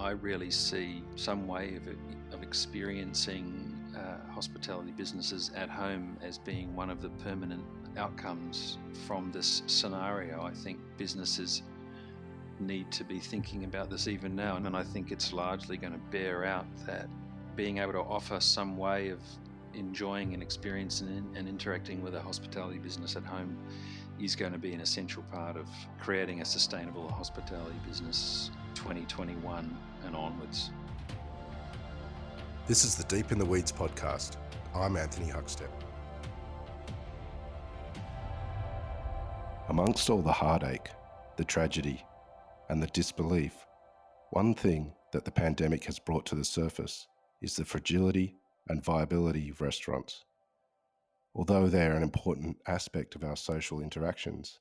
I really see some way of experiencing hospitality businesses at home as being one of the permanent outcomes from this scenario. I think businesses need to be thinking about this even now, and I think it's largely going to bear out that being able to offer some way of enjoying and experiencing and interacting with a hospitality business at home is going to be an essential part of creating a sustainable hospitality business 2021 and onwards. This is the Deep in the Weeds podcast. I'm Anthony Huckstep. Amongst all the heartache, the tragedy, and the disbelief, one thing that the pandemic has brought to the surface is the fragility and viability of restaurants. Although they are an important aspect of our social interactions,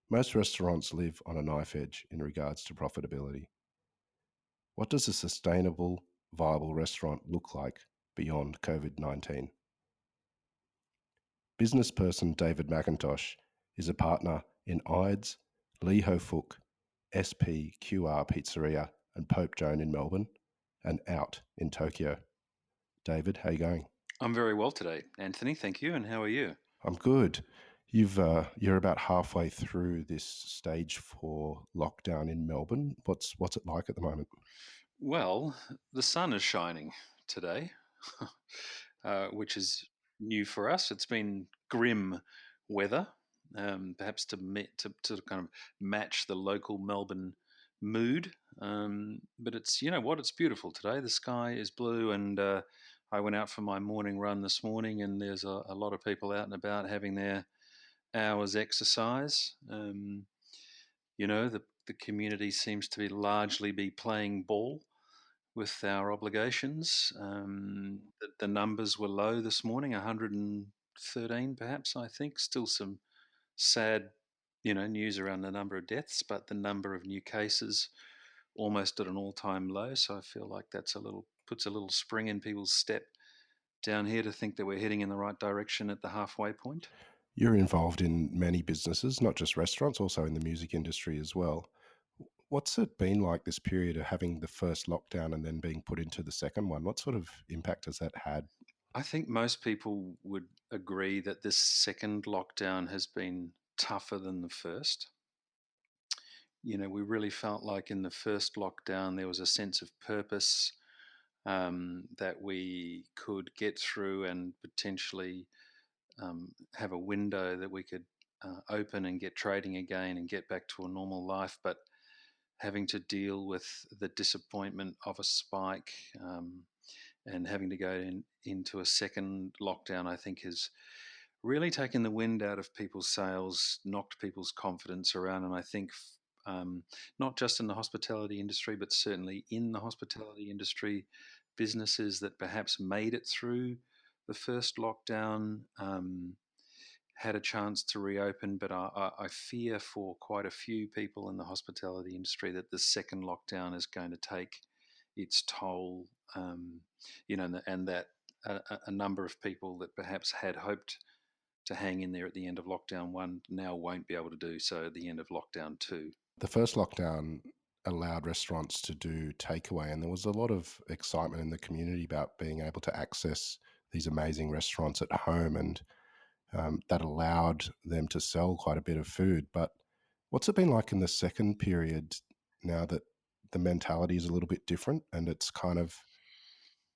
most restaurants live on a knife edge in regards to profitability. What does a sustainable, viable restaurant look like beyond COVID-19? Business person David Mackintosh is a partner in IDES, Ho Fook, SPQR Pizzeria and Pope Joan in Melbourne, and Out in Tokyo. David, how are you going? I'm very well today, Anthony. Thank you. And how are you? I'm good. You're about halfway through this stage 4 lockdown in Melbourne. What's it like at the moment? Well, the sun is shining today, which is new for us. It's been grim weather, perhaps to kind of match the local Melbourne mood. But it's beautiful today. The sky is blue, and I went out for my morning run this morning, and there's a lot of people out and about having their hours exercise. The community seems to be largely playing ball with our obligations. The numbers were low this morning, 113 perhaps, I think. Still some sad, news around the number of deaths, but the number of new cases almost at an all-time low. So I feel like puts a little spring in people's step down here to think that we're heading in the right direction at the halfway point. You're involved in many businesses, not just restaurants, also in the music industry as well. What's it been like, this period of having the first lockdown and then being put into the second one? What sort of impact has that had? I think most people would agree that this second lockdown has been tougher than the first. We really felt like in the first lockdown there was a sense of purpose, that we could get through and potentially have a window that we could open and get trading again and get back to a normal life. But having to deal with the disappointment of a spike, and having to go into a second lockdown, I think has really taken the wind out of people's sails, knocked people's confidence around. And I think not just in the hospitality industry, but certainly in the hospitality industry, businesses that perhaps made it through the first lockdown had a chance to reopen. But I fear for quite a few people in the hospitality industry that the second lockdown is going to take its toll, and that a number of people that perhaps had hoped to hang in there at the end of lockdown 1 now won't be able to do so at the end of lockdown 2. The first lockdown allowed restaurants to do takeaway, and there was a lot of excitement in the community about being able to access these amazing restaurants at home, and that allowed them to sell quite a bit of food. But what's it been like in the second period, now that the mentality is a little bit different and it's kind of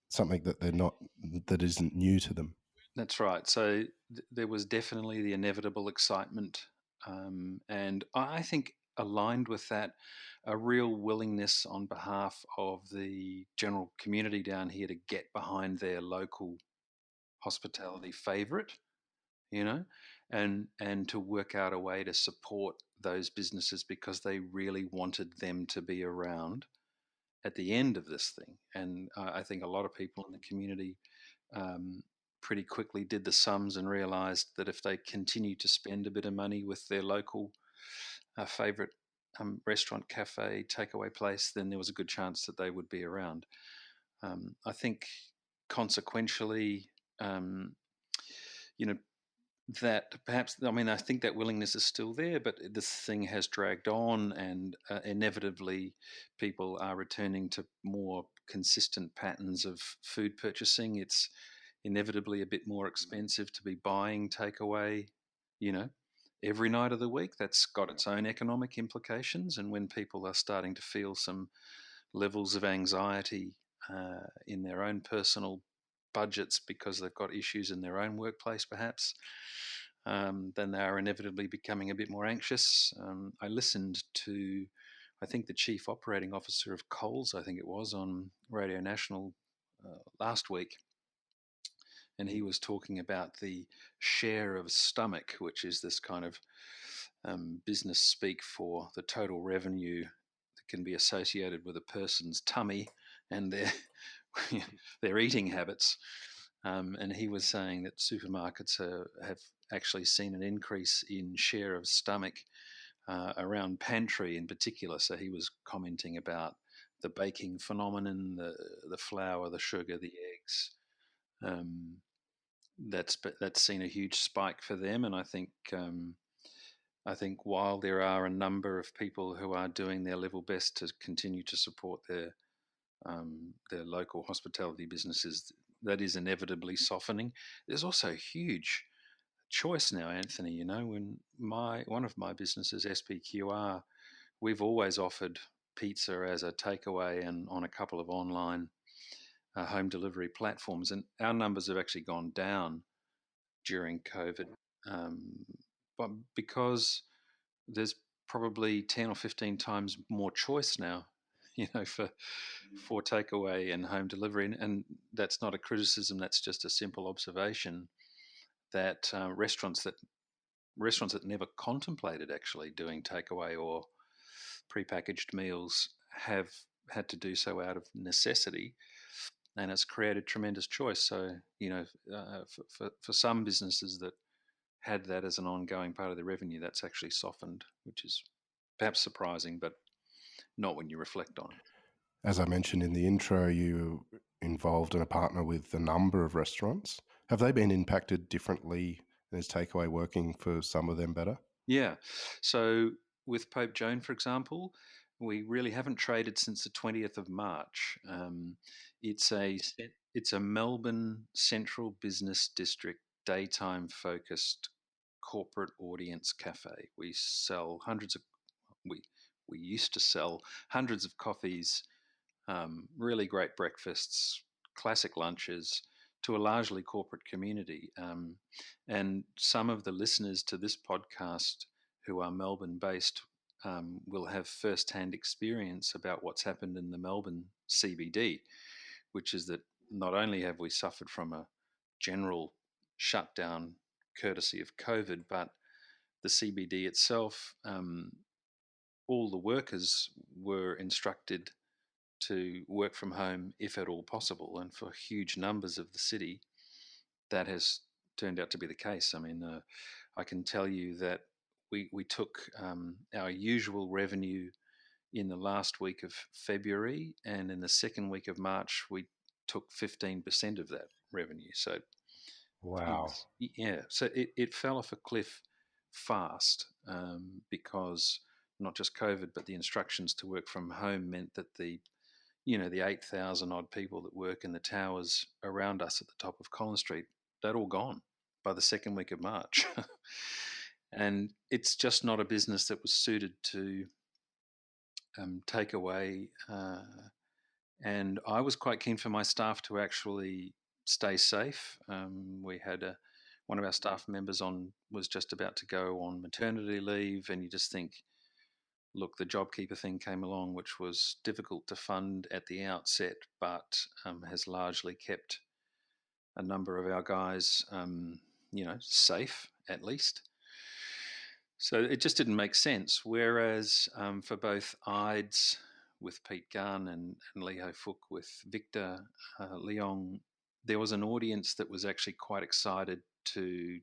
something that isn't new to them? That's right. So there was definitely the inevitable excitement, and I think aligned with that, a real willingness on behalf of the general community down here to get behind their local hospitality favourite, you know, and to work out a way to support those businesses because they really wanted them to be around at the end of this thing. And I think a lot of people in the community pretty quickly did the sums and realized that if they continued to spend a bit of money with their local favorite restaurant, cafe, takeaway place, then there was a good chance that they would be around. I think consequentially, you know, that perhaps, I mean, I think that willingness is still there, but this thing has dragged on, and inevitably people are returning to more consistent patterns of food purchasing. It's inevitably a bit more expensive to be buying takeaway, you know, every night of the week. That's got its own economic implications. And when people are starting to feel some levels of anxiety in their own personal budgets because they've got issues in their own workplace, perhaps, then they are inevitably becoming a bit more anxious. I listened to, I think, the chief operating officer of Coles, I think it was, on Radio National last week, and he was talking about the share of stomach, which is this kind of business speak for the total revenue that can be associated with a person's tummy and their their eating habits. And he was saying that supermarkets have actually seen an increase in share of stomach around pantry in particular. So he was commenting about the baking phenomenon, the flour, the sugar, the eggs. Um, that's seen a huge spike for them, and I think while there are a number of people who are doing their level best to continue to support their local hospitality businesses, that is inevitably softening. There's also huge choice now, Anthony. You know, when my one of my businesses, SPQR, we've always offered pizza as a takeaway and on a couple of online home delivery platforms, and our numbers have actually gone down during COVID, um, but because there's probably 10 or 15 times more choice now, you know, for takeaway and home delivery. And that's not a criticism, that's just a simple observation that restaurants that never contemplated actually doing takeaway or prepackaged meals have had to do so out of necessity, and it's created tremendous choice. So, you know, for some businesses that had that as an ongoing part of their revenue, that's actually softened, which is perhaps surprising, but not when you reflect on it. As I mentioned in the intro, you involved in a partner with a number of restaurants. Have they been impacted differently? And is takeaway working for some of them better? Yeah. So with Pope Joan, for example, we really haven't traded since the 20th of March. It's a it's a Melbourne Central Business District daytime focused corporate audience cafe. We we used to sell hundreds of coffees, really great breakfasts, classic lunches to a largely corporate community. And some of the listeners to this podcast who are Melbourne based will have first hand experience about what's happened in the Melbourne CBD, which is that not only have we suffered from a general shutdown courtesy of COVID, but the CBD itself, all the workers were instructed to work from home if at all possible. And for huge numbers of the city, that has turned out to be the case. I mean, I can tell you that we took our usual revenue in the last week of February, and in the second week of March, we took 15% of that revenue. So Wow. things, yeah, so it fell off a cliff fast because not just COVID, but the instructions to work from home meant that the 8,000 odd people that work in the towers around us at the top of Collins Street, they'd all gone by the second week of March. And it's just not a business that was suited to take away. And I was quite keen for my staff to actually stay safe. We had one of our staff members was just about to go on maternity leave, and you just think, look, the JobKeeper thing came along, which was difficult to fund at the outset, but has largely kept a number of our guys, safe at least. So it just didn't make sense. Whereas for both IDES with Pete Gunn and Lee Ho Fook with Victor Leong, there was an audience that was actually quite excited to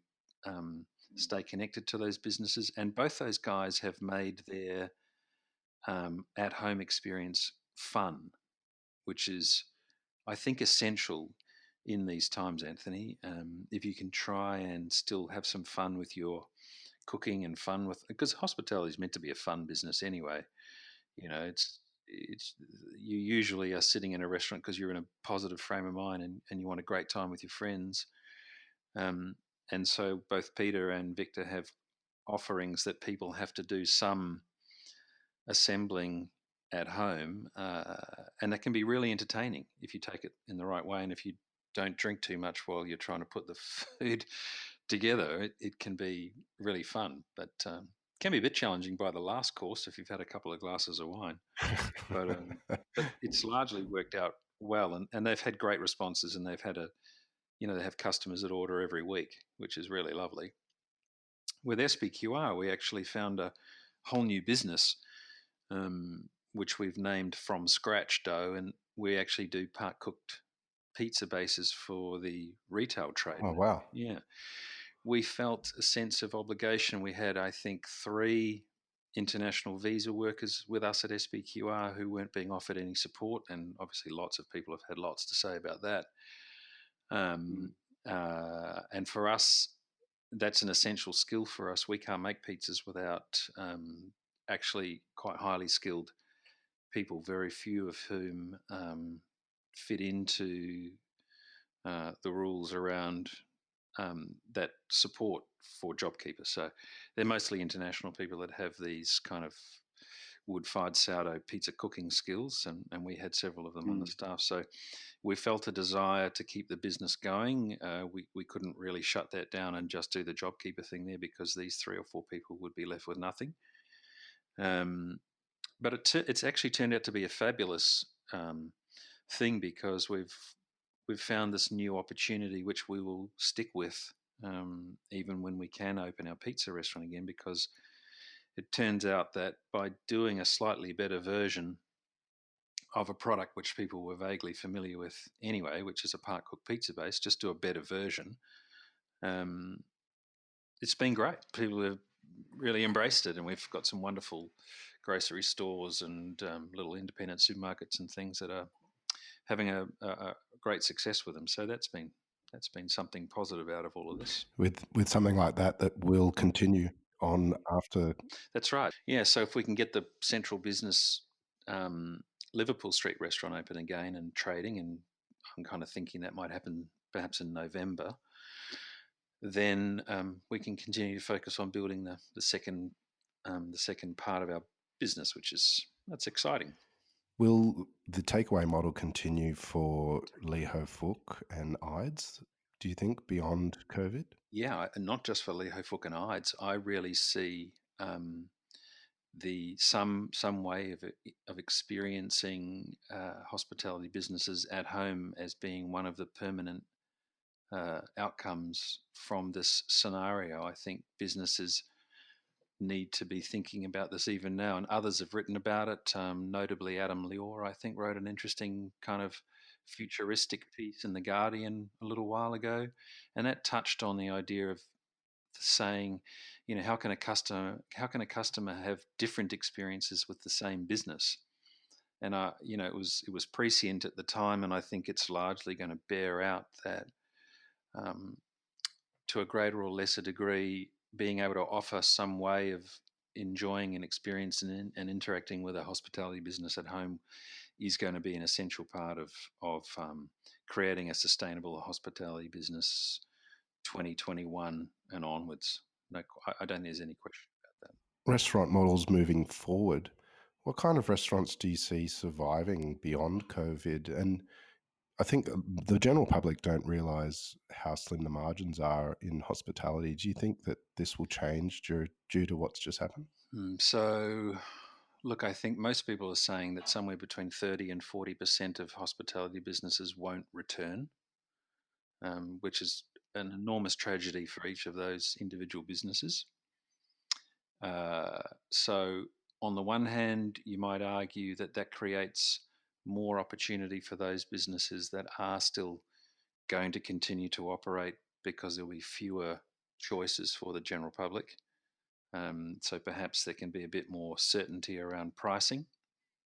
stay connected to those businesses. And both those guys have made their at home experience fun, which is, I think, essential. in these times, Anthony. If you can try and still have some fun with your cooking and fun with, because hospitality is meant to be a fun business anyway. You know, it's you usually are sitting in a restaurant because you're in a positive frame of mind and you want a great time with your friends. Um, and so both Peter and Victor have offerings that people have to do some assembling at home, and that can be really entertaining if you take it in the right way, and if you don't drink too much while you're trying to put the food together, it can be really fun, but can be a bit challenging by the last course if you've had a couple of glasses of wine. But but it's largely worked out well, and they've had great responses, and they've had they have customers that order every week, which is really lovely. With SPQR, we actually found a whole new business, which we've named From Scratch Dough, and we actually do part cooked pizza bases for the retail trade. Oh, wow. Yeah, we felt a sense of obligation. We had, I think, 3 international visa workers with us at SPQR who weren't being offered any support, and obviously lots of people have had lots to say about that. Um, and for us, that's an essential skill for us. We can't make pizzas without actually quite highly skilled people, very few of whom fit into the rules around that support for JobKeeper. So they're mostly international people that have these kind of wood-fired sourdough pizza cooking skills, and we had several of them on the staff. So we felt a desire to keep the business going. We couldn't really shut that down and just do the JobKeeper thing there because these 3 or 4 people would be left with nothing. Um, but it's actually turned out to be a fabulous thing because we've found this new opportunity which we will stick with even when we can open our pizza restaurant again, because it turns out that by doing a slightly better version of a product which people were vaguely familiar with anyway, which is a part cooked pizza base, just do a better version. Um, it's been great. People have really embraced it, and we've got some wonderful grocery stores and little independent supermarkets and things that are having a great success with them. So that's been something positive out of all of this. With something like that will continue on after. That's right. Yeah. So if we can get the central business um, Liverpool Street restaurant open again and trading, and I'm kind of thinking that might happen perhaps in November, then we can continue to focus on building the second part of our business, which is that's exciting. Will the takeaway model continue for Ho Fook and IDES, do you think, beyond COVID? Yeah, and not just for Ho Fook and IDES. I really see the some way of experiencing hospitality businesses at home as being one of the permanent outcomes from this scenario. I think businesses need to be thinking about this even now, and others have written about it. Notably, Adam Lior, I think, wrote an interesting kind of futuristic piece in the Guardian a little while ago, and that touched on the idea of saying, how can a customer have different experiences with the same business? And it was prescient at the time, and I think it's largely going to bear out that um, to a greater or lesser degree, being able to offer some way of enjoying and experiencing and interacting with a hospitality business at home is going to be an essential part of creating a sustainable hospitality business 2021 and onwards. No, I don't think there's any question about that. Restaurant models moving forward, what kind of restaurants do you see surviving beyond COVID? And I think the general public don't realize how slim the margins are in hospitality. Do you think that this will change due to what's just happened? So, look, I think most people are saying that somewhere between 30 and 40% of hospitality businesses won't return, which is an enormous tragedy for each of those individual businesses. Uh, so, on the one hand, you might argue that that creates more opportunity for those businesses that are still going to continue to operate because there'll be fewer choices for the general public. So perhaps there can be a bit more certainty around pricing.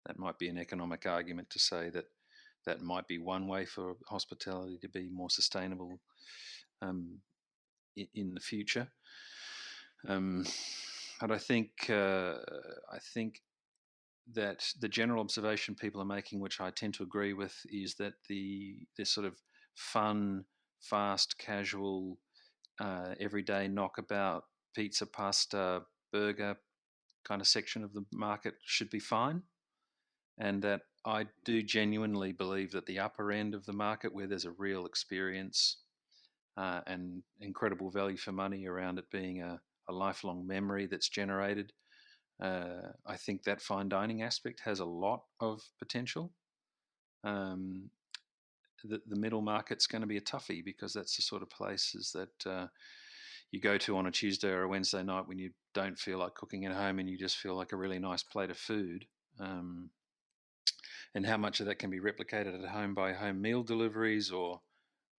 That might be an economic argument to say that that might be one way for hospitality to be more sustainable in the future. But I think that the general observation people are making, which I tend to agree with, is that this sort of fun, fast, casual, everyday knockabout pizza, pasta, burger kind of section of the market should be fine, and that I do genuinely believe that the upper end of the market, where there's a real experience and incredible value for money around it being a lifelong memory that's generated, I think that fine dining aspect has a lot of potential. Um, the middle market's going to be a toughie, because that's the sort of places that you go to on a Tuesday or a Wednesday night when you don't feel like cooking at home and you just feel like a really nice plate of food. And how much of that can be replicated at home by home meal deliveries, or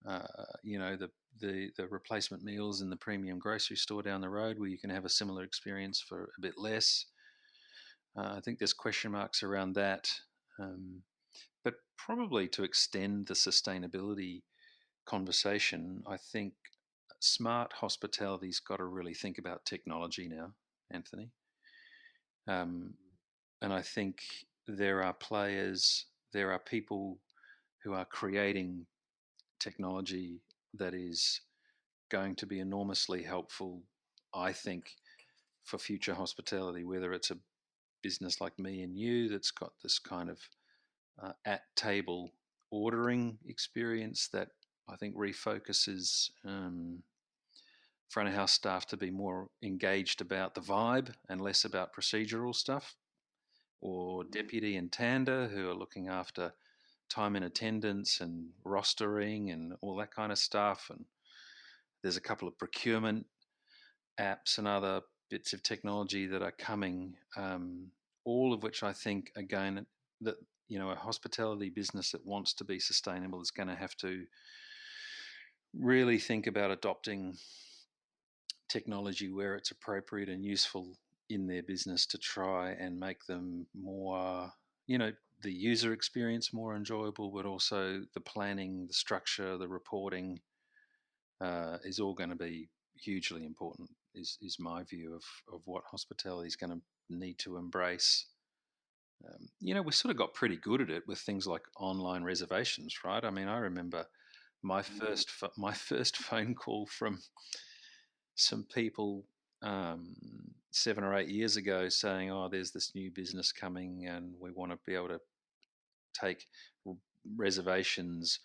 the replacement meals in the premium grocery store down the road, where you can have a similar experience for a bit less. I think there's question marks around that. But probably to extend the sustainability conversation, I think smart hospitality's got to really think about technology now, Anthony. Um, and I think there are people who are creating technology that is going to be enormously helpful, I think, for future hospitality, whether it's a business like me and you that's got this kind of at table ordering experience that I think refocuses front of house staff to be more engaged about the vibe and less about procedural stuff, or deputy and tanda who are looking after time in attendance and rostering and all that kind of stuff. And there's a couple of procurement apps and other bits of technology that are coming, all of which I think, again, that a hospitality business that wants to be sustainable is going to have to really think about adopting technology where it's appropriate and useful in their business to try and make them more, the user experience more enjoyable, but also the planning, the structure, the reporting is all going to be hugely important. Is my view of what hospitality is going to need to embrace. We sort of got pretty good at it with things like online reservations, right? I mean, I remember my first phone call from some people 7 or 8 years ago saying, "Oh, there's this new business coming, and we want to be able to take reservations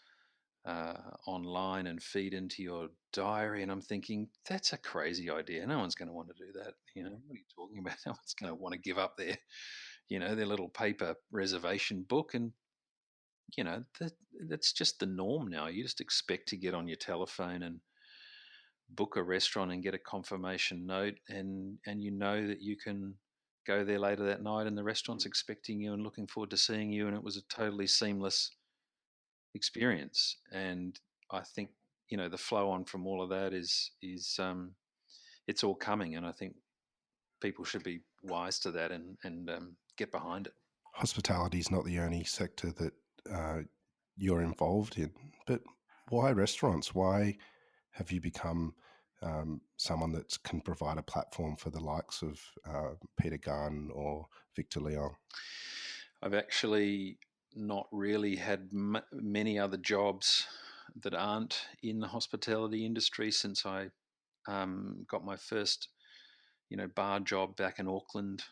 online and feed into your diary." And I'm thinking, that's a crazy idea. No one's going to want to do that. What are you talking about? No one's going to want to give up their little paper reservation book. And that's just the norm now. You just expect to get on your telephone and book a restaurant and get a confirmation note, and you know that you can go there later that night and the restaurant's expecting you and looking forward to seeing you, and it was a totally seamless experience. And I think the flow on from all of that is it's all coming, and I think people should be wise to that and get behind it. Hospitality is not the only sector that you're involved in, but why restaurants? Why have you become someone that can provide a platform for the likes of Peter Gunn or Victor Leon? I've actually not really had many other jobs that aren't in the hospitality industry since I got my first, bar job back in Auckland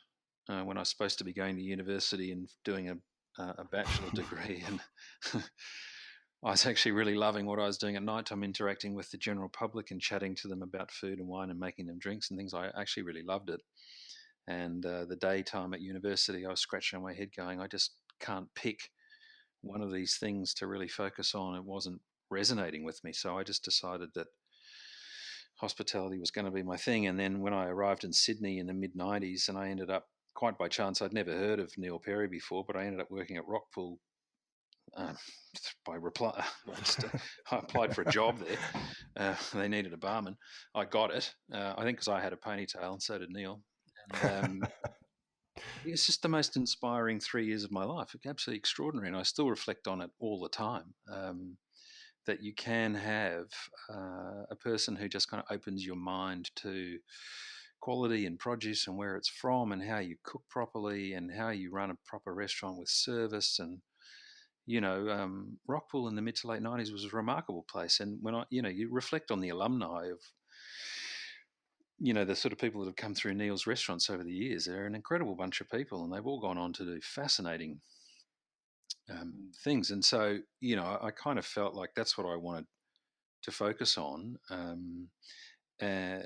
when I was supposed to be going to university and doing a bachelor degree. And I was actually really loving what I was doing at night time, interacting with the general public and chatting to them about food and wine and making them drinks and things. I actually really loved it. And the daytime at university, I was scratching my head going, I just can't pick one of these things to really focus on. It wasn't resonating with me. So I just decided that hospitality was going to be my thing. And then when I arrived in Sydney in the mid 90s, and I ended up, quite by chance, I'd never heard of Neil Perry before, but I ended up working at Rockpool by reply. I applied for a job there. They needed a barman. I got it. I think because I had a ponytail, and so did Neil. And it's just the most inspiring 3 years of my life. Absolutely extraordinary, and I still reflect on it all the time. That you can have a person who just kind of opens your mind to quality and produce and where it's from and how you cook properly and how you run a proper restaurant with service. And Rockpool in the mid to late 90s was a remarkable place. And when you reflect on the alumni of, the sort of people that have come through Neil's restaurants over the years, they're an incredible bunch of people, and they've all gone on to do fascinating things. And so, I kind of felt like that's what I wanted to focus on. Uh,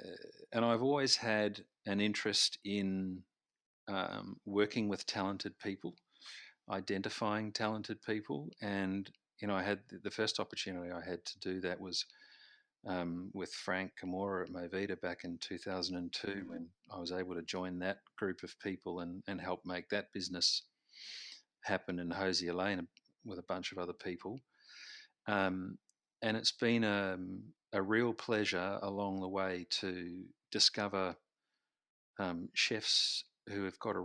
and I've always had an interest in working with talented people, identifying talented people. And, I had the first opportunity I had to do that was with Frank Kamora at Movida back in 2002, when I was able to join that group of people and help make that business happen in Hosier Lane with a bunch of other people. Um, and it's been a real pleasure along the way to discover chefs who have got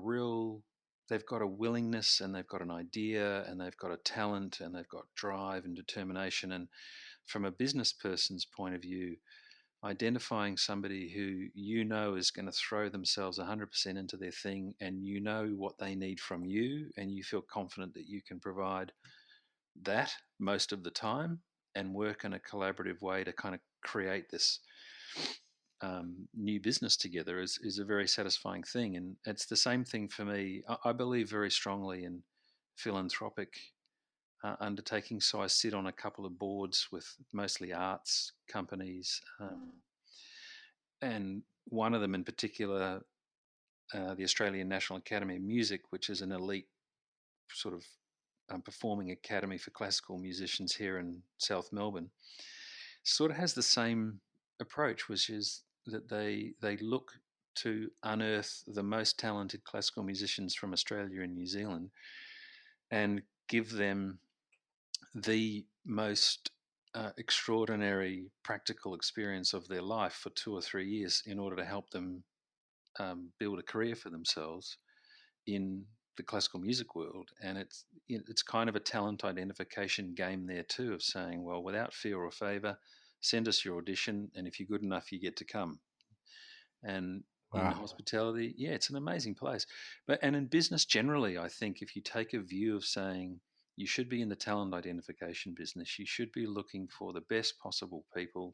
they've got a willingness and they've got an idea and they've got a talent and they've got drive and determination. And from a business person's point of view, identifying somebody who is going to throw themselves 100% into their thing, and what they need from you, and you feel confident that you can provide that most of the time, and work in a collaborative way to kind of create this new business together is a very satisfying thing. And it's the same thing for me. I believe very strongly in philanthropic undertakings. So I sit on a couple of boards with mostly arts companies. And one of them in particular, the Australian National Academy of Music, which is an elite sort of performing academy for classical musicians here in South Melbourne, sort of has the same approach, which is that they look to unearth the most talented classical musicians from Australia and New Zealand and give them the most extraordinary practical experience of their life for 2 or 3 years in order to help them build a career for themselves in the classical music world. And it's kind of a talent identification game there too, of saying, well, without fear or favor, send us your audition, and if you're good enough, you get to come. And in Wow. hospitality, yeah, it's an amazing place. And in business generally, I think if you take a view of saying you should be in the talent identification business, you should be looking for the best possible people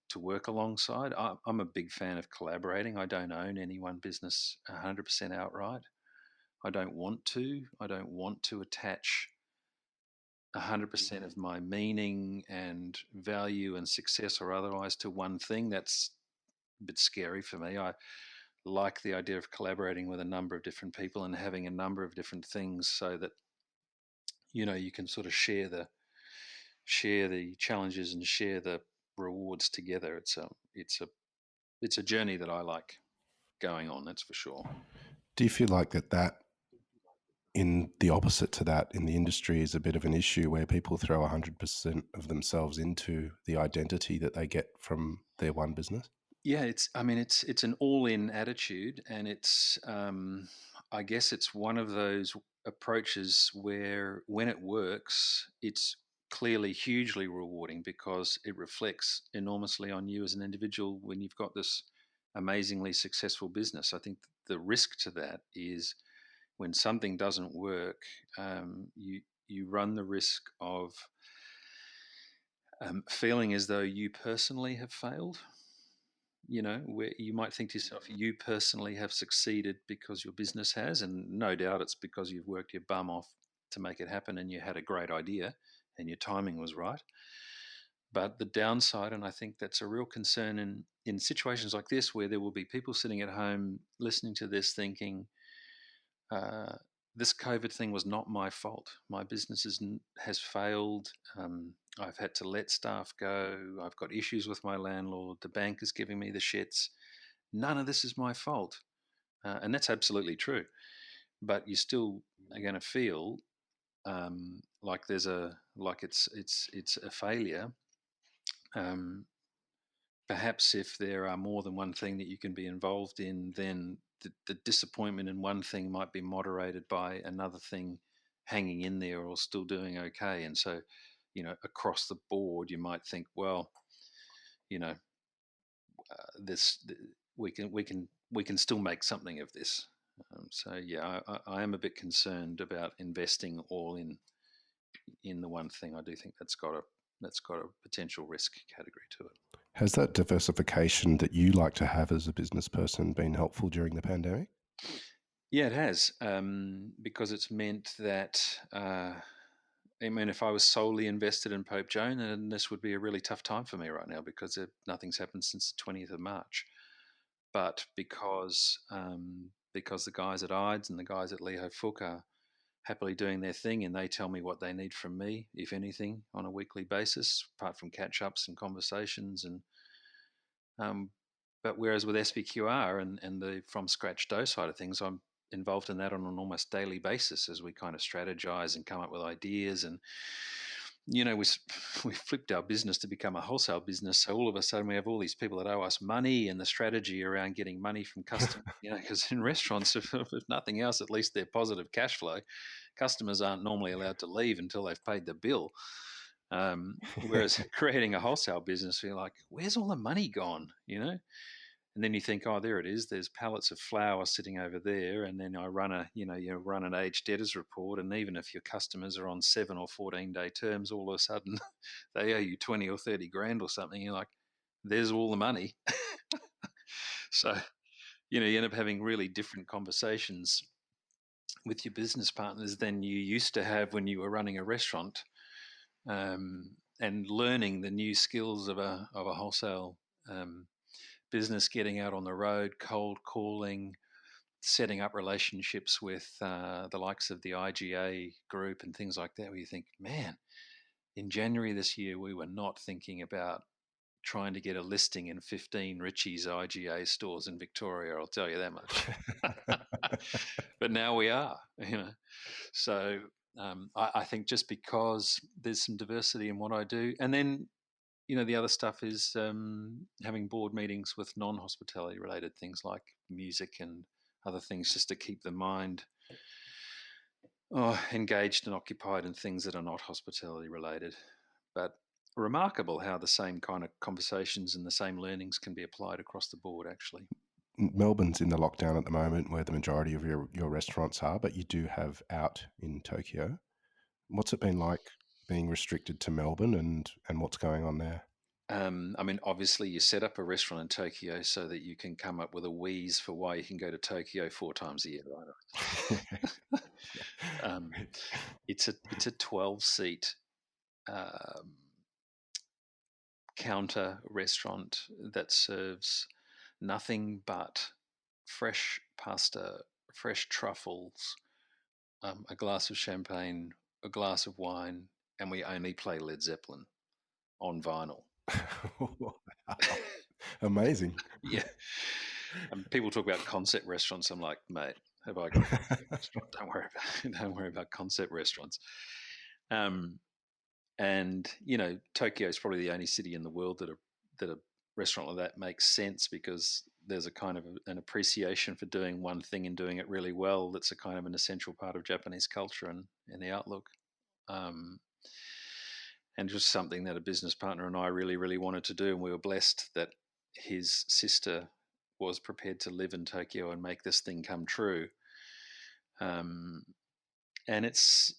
to work alongside. I'm a big fan of collaborating. I don't own any one business 100% outright. I don't want to. I don't want to attach 100% of my meaning and value and success or otherwise to one thing. That's a bit scary for me. I like the idea of collaborating with a number of different people and having a number of different things, so that you can sort of share the challenges and share the rewards together. It's a journey that I like going on, that's for sure. Do you feel like that in the opposite to that in the industry is a bit of an issue, where people throw 100% of themselves into the identity that they get from their one business? Yeah, it's an all-in attitude, and I guess it's one of those approaches where, when it works, it's clearly hugely rewarding because it reflects enormously on you as an individual when you've got this amazingly successful business. I think the risk to that is when something doesn't work, you run the risk of feeling as though you personally have failed. Where you might think to yourself, you personally have succeeded because your business has, and no doubt it's because you've worked your bum off to make it happen and you had a great idea and your timing was right. But the downside, and I think that's a real concern in situations like this, where there will be people sitting at home listening to this thinking, uh, this COVID thing was not my fault. My business has failed. I've had to let staff go. I've got issues with my landlord. The bank is giving me the shits. None of this is my fault. And that's absolutely true. But you still are going to feel like it's a failure. Um, Perhaps if there are more than one thing that you can be involved in, then the disappointment in one thing might be moderated by another thing hanging in there or still doing okay. And so, across the board, you might think, well, you know, this we can still make something of this. So yeah, I am a bit concerned about investing all in the one thing. I do think that's got a potential risk category to it. Has that diversification that you like to have as a business person been helpful during the pandemic? Yeah, it has, because it's meant that. I mean, if I was solely invested in Pope Joan, then this would be a really tough time for me right now because nothing's happened since the 20th of March. But because the guys at IDES and the guys at Ho Fook are happily doing their thing, and they tell me what they need from me, if anything, on a weekly basis, apart from catch ups and conversations. And um, but whereas with SPQR and the from scratch dough side of things, I'm involved in that on an almost daily basis as we kind of strategize and come up with ideas. And we flipped our business to become a wholesale business. So all of a sudden we have all these people that owe us money, and the strategy around getting money from customers, because in restaurants, if nothing else, at least they're positive cash flow. Customers aren't normally allowed to leave until they've paid the bill. Whereas creating a wholesale business, you're like, where's all the money gone? And then you think, oh, there it is. There's pallets of flour sitting over there, and then I run you run an aged debtors report, and even if your customers are on 7 or 14 day terms, all of a sudden they owe you 20 or 30 grand or something. You're like, there's all the money. So you end up having really different conversations with your business partners than you used to have when you were running a restaurant, and learning the new skills of a wholesale business, getting out on the road, cold calling, setting up relationships with the likes of the IGA group and things like that, where you think, man, in January this year, we were not thinking about trying to get a listing in 15 Ritchie's IGA stores in Victoria, I'll tell you that much. But now we are, So I think just because there's some diversity in what I do, and then the other stuff is having board meetings with non-hospitality related things like music and other things, just to keep the mind engaged and occupied in things that are not hospitality related. But remarkable how the same kind of conversations and the same learnings can be applied across the board, actually. Melbourne's in the lockdown at the moment, where the majority of your restaurants are, but you do have out in Tokyo. What's it been like being restricted to Melbourne, and what's going on there? I mean, obviously, you set up a restaurant in Tokyo so that you can come up with a wheeze for why you can go to Tokyo 4 times a year, right? um, it's a 12-seat um, counter restaurant that serves nothing but fresh pasta, fresh truffles, a glass of champagne, a glass of wine, and we only play Led Zeppelin on vinyl. Wow. Amazing. Yeah. People talk about concept restaurants. I'm like, mate, have I got a concept restaurant? Don't worry about concept restaurants. Um, and Tokyo is probably the only city in the world that a restaurant like that makes sense, because there's a kind of an appreciation for doing one thing and doing it really well. That's a kind of an essential part of Japanese culture and the outlook. Um, and just something that a business partner and I really, really wanted to do. And we were blessed that his sister was prepared to live in Tokyo and make this thing come true. Um, and it's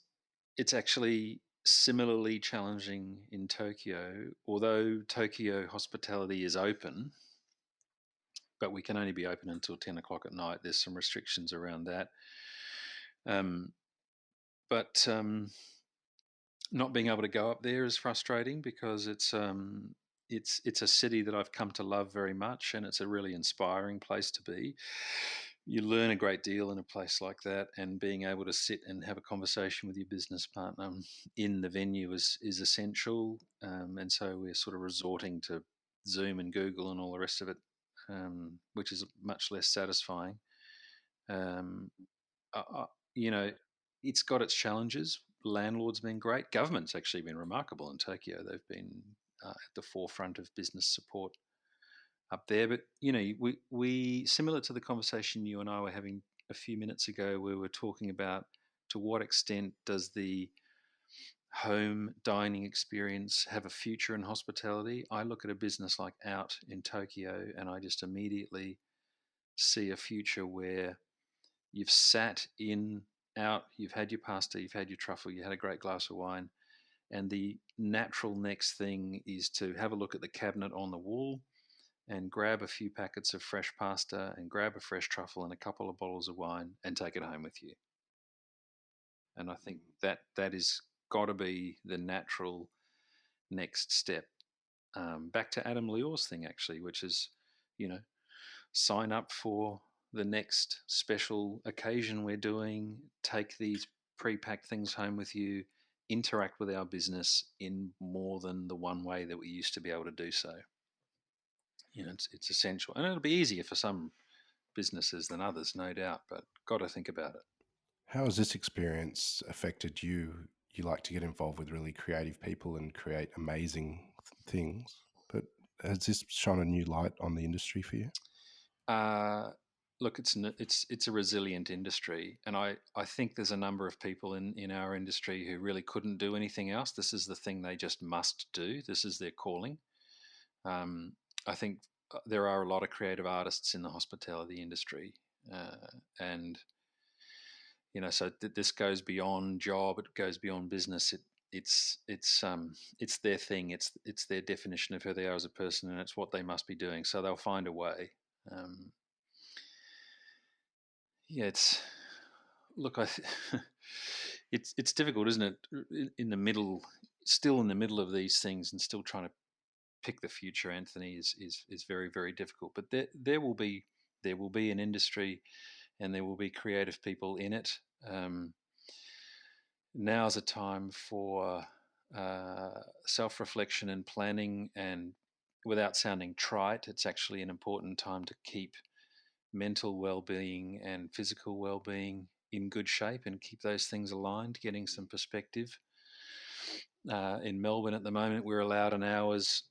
actually similarly challenging in Tokyo, although Tokyo hospitality is open, but we can only be open until 10 o'clock at night. There's some restrictions around that. Um, but not being able to go up there is frustrating, because it's a city that I've come to love very much, and it's a really inspiring place to be. You learn a great deal in a place like that, and being able to sit and have a conversation with your business partner in the venue is essential. And so we're sort of resorting to Zoom and Google and all the rest of it, which is much less satisfying. Um, I, I, you know, it's got its challenges. Landlord's been great. Government's actually been remarkable in Tokyo. They've been at the forefront of business support up there. But we similar to the conversation you and I were having a few minutes ago, we were talking about to what extent does the home dining experience have a future in hospitality. I look at a business like Out in Tokyo, and I just immediately see a future where you've sat in out, you've had your pasta, you've had your truffle, you had a great glass of wine, and the natural next thing is to have a look at the cabinet on the wall and grab a few packets of fresh pasta and grab a fresh truffle and a couple of bottles of wine and take it home with you. And I think that is got to be the natural next step. Back to Adam Lior's thing, actually, which is, you know, sign up for the next special occasion we're doing, take these pre-packed things home with you, interact with our business in more than the one way that we used to be able to do so. It's essential, and it'll be easier for some businesses than others, no doubt, but got to think about it. How has this experience affected you? You like to get involved with really creative people and create amazing things, but has this shone a new light on the industry for you? Uh, Look, it's a resilient industry, and I think there's a number of people in our industry who really couldn't do anything else. This is the thing they just must do. This is their calling. Um, I think there are a lot of creative artists in the hospitality industry, and so this goes beyond job. It goes beyond business. It's their thing. It's their definition of who they are as a person, and it's what they must be doing. So they'll find a way. Um, yeah, it's look. It's difficult, isn't it? In the middle, still in the middle of these things, and still trying to pick the future, Anthony, is very, very difficult. But there will be an industry, and there will be creative people in it. Now's a time for self-reflection and planning, and without sounding trite, it's actually an important time to keep mental well-being and physical well-being in good shape and keep those things aligned, getting some perspective. In Melbourne at the moment, we're allowed an hour's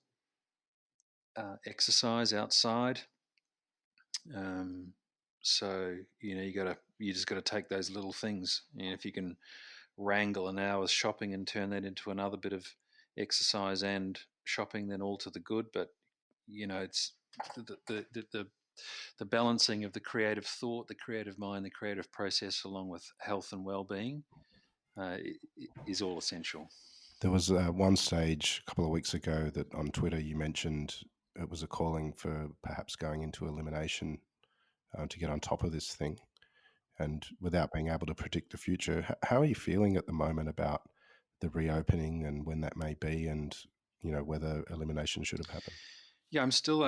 exercise outside. Um, so you just got to take those little things. If you can wrangle an hour's shopping and turn that into another bit of exercise and shopping, then all to the good. But it's the balancing of the creative thought, the creative mind, the creative process, along with health and well-being, uh, is all essential. There was one stage a couple of weeks ago that on Twitter you mentioned it was a calling for perhaps going into elimination to get on top of this thing. And without being able to predict the future, how are you feeling at the moment about the reopening and when that may be, and whether elimination should have happened? Yeah, I'm still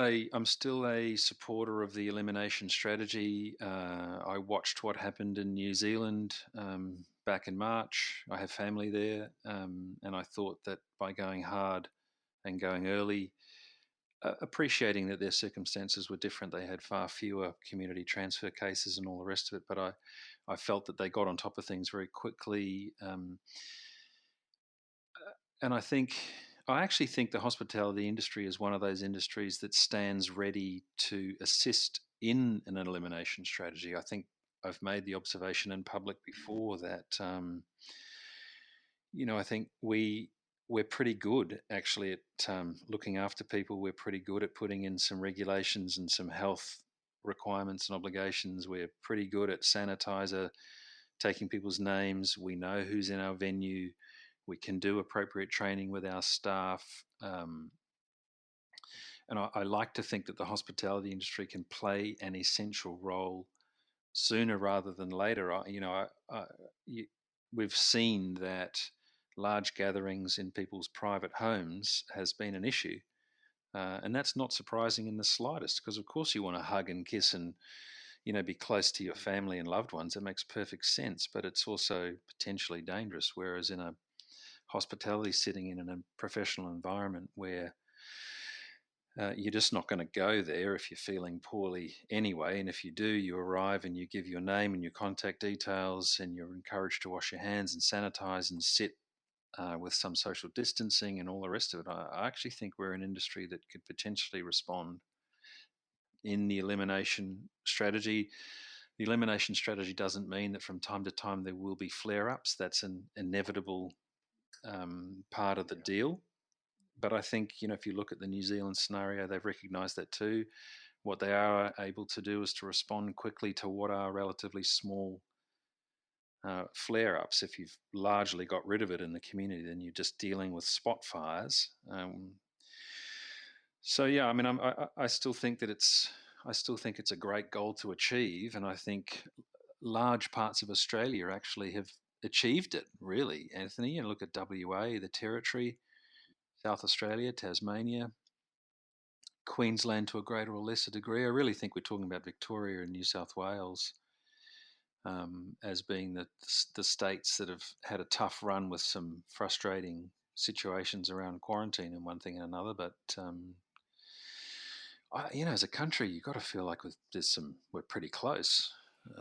a supporter of the elimination strategy. I watched what happened in New Zealand back in March. I have family there, and I thought that by going hard and going early, appreciating that their circumstances were different, they had far fewer community transfer cases and all the rest of it. But I felt that they got on top of things very quickly, and I actually think the hospitality industry is one of those industries that stands ready to assist in an elimination strategy. I think I've made the observation in public before that I think we're pretty good actually at looking after people. We're pretty good at putting in some regulations and some health requirements and obligations. We're pretty good at sanitizer, taking people's names. We know who's in our venue. We can do appropriate training with our staff. And I like to think that the hospitality industry can play an essential role sooner rather than later. We've seen that large gatherings in people's private homes has been an issue. And that's not surprising in the slightest, because of course you want to hug and kiss and be close to your family and loved ones. It makes perfect sense, but it's also potentially dangerous. Whereas in a hospitality sitting in a professional environment where you're just not going to go there if you're feeling poorly anyway. And if you do, you arrive and you give your name and your contact details, and you're encouraged to wash your hands and sanitize and sit with some social distancing and all the rest of it. I actually think we're an industry that could potentially respond in the elimination strategy. The elimination strategy doesn't mean that from time to time there will be flare-ups. That's an inevitable part of the deal. But I think, if you look at the New Zealand scenario, they've recognised that too. What they are able to do is to respond quickly to what are relatively small flare-ups. If you've largely got rid of it in the community, then you're just dealing with spot fires. So yeah, I mean, I still think that it's a great goal to achieve, and I think large parts of Australia actually have achieved it. Really, Anthony, and look at WA, the Territory, South Australia, Tasmania, Queensland to a greater or lesser degree. I really think we're talking about Victoria and New South Wales as being the states that have had a tough run with some frustrating situations around quarantine and one thing and another. But as a country, you've got to feel like we're pretty close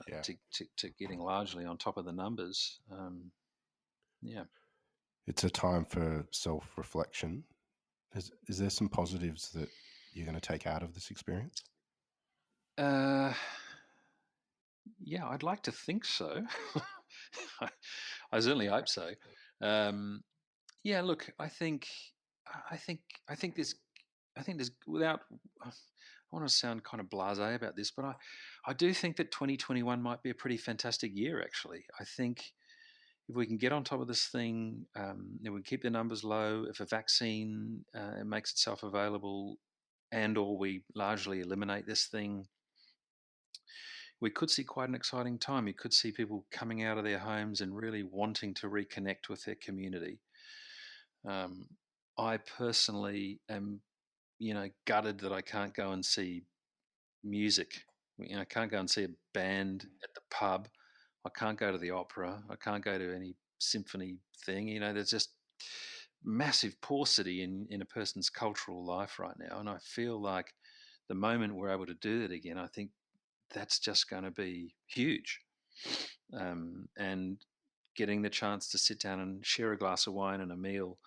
Yeah. to getting largely on top of the numbers. Yeah. It's a time for self-reflection. Is there some positives that you're going to take out of this experience? Yeah, I'd like to think so. I certainly hope so. Yeah, look, I think there's without. I want to sound kind of blasé about this, but I do think that 2021 might be a pretty fantastic year. Actually, I think if we can get on top of this thing, if we keep the numbers low, if a vaccine makes itself available, and/or we largely eliminate this thing, we could see quite an exciting time. You could see people coming out of their homes and really wanting to reconnect with their community. I personally am, gutted that I can't go and see music. I can't go and see a band at the pub. I can't go to the opera. I can't go to any symphony thing. There's just massive paucity in a person's cultural life right now. And I feel like the moment we're able to do that again, I think that's just going to be huge. And getting the chance to sit down and share a glass of wine and a meal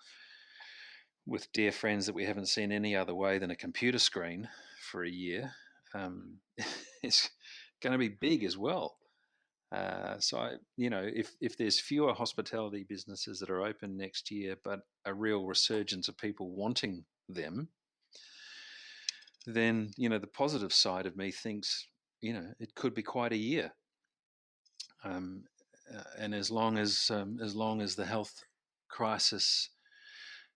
with dear friends that we haven't seen any other way than a computer screen for a year is going to be big as well. So if there's fewer hospitality businesses that are open next year, but a real resurgence of people wanting them, then the positive side of me thinks it could be quite a year. And as long as the health crisis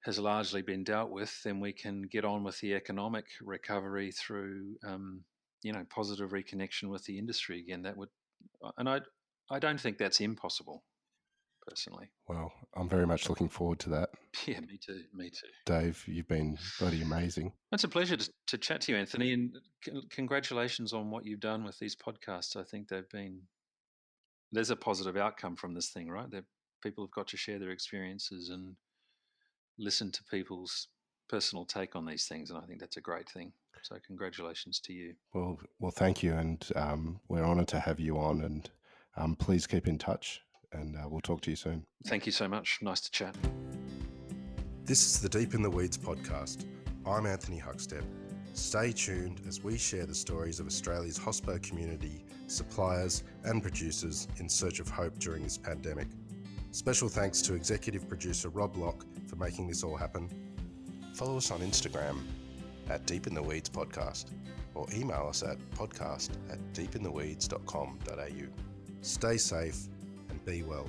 has largely been dealt with, then we can get on with the economic recovery through positive reconnection with the industry again. That would, and I don't think that's impossible, personally. Well, I'm very much looking forward to that. Yeah, me too. Me too. Dave, you've been bloody amazing. It's a pleasure to chat to you, Anthony, and congratulations on what you've done with these podcasts. I think there's a positive outcome from this thing, right? That people have got to share their experiences and listen to people's personal take on these things, and I think that's a great thing. So congratulations to you. Well, thank you, and we're honoured to have you on, and please keep in touch, and we'll talk to you soon. Thank you so much. Nice to chat. This is the Deep in the Weeds podcast. I'm Anthony Huckstep. Stay tuned as we share the stories of Australia's hospo community, suppliers and producers in search of hope during this pandemic. Special thanks to executive producer Rob Locke for making this all happen. Follow us on Instagram at Deep in the Weeds Podcast, or email us at podcast@deepintheweeds.com.au. Stay safe and be well.